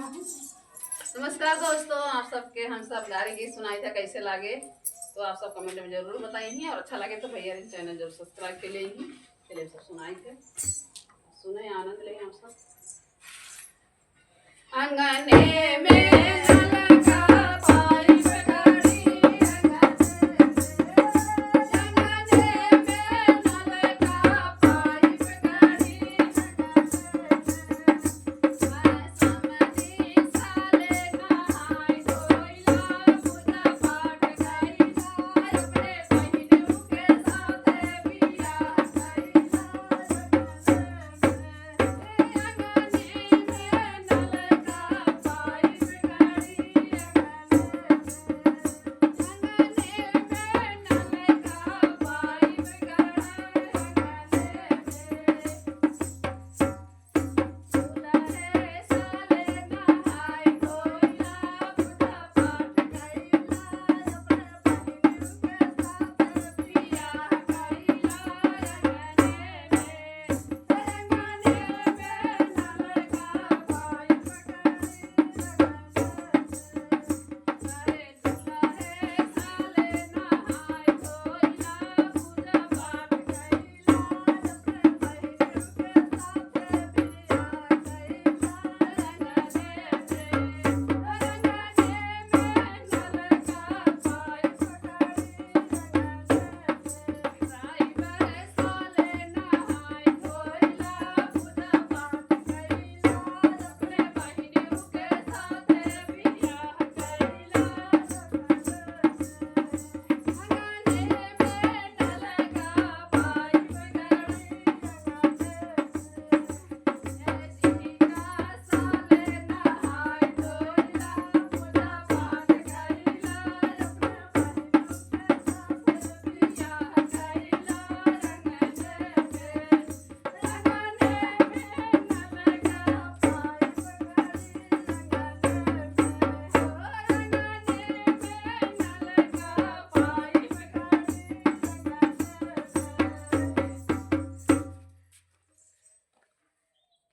नमस्कार दोस्तों, आप सबके हम सब गारी गीत सुनाई था, कैसे लागे तो आप सब कमेंट में जरूर बताइए, और अच्छा लगे तो भैया चैनल जरूर सब्सक्राइब के लिए ही चलिए सब सुनाई थे, सुने आनंद ले हम सब। अंगने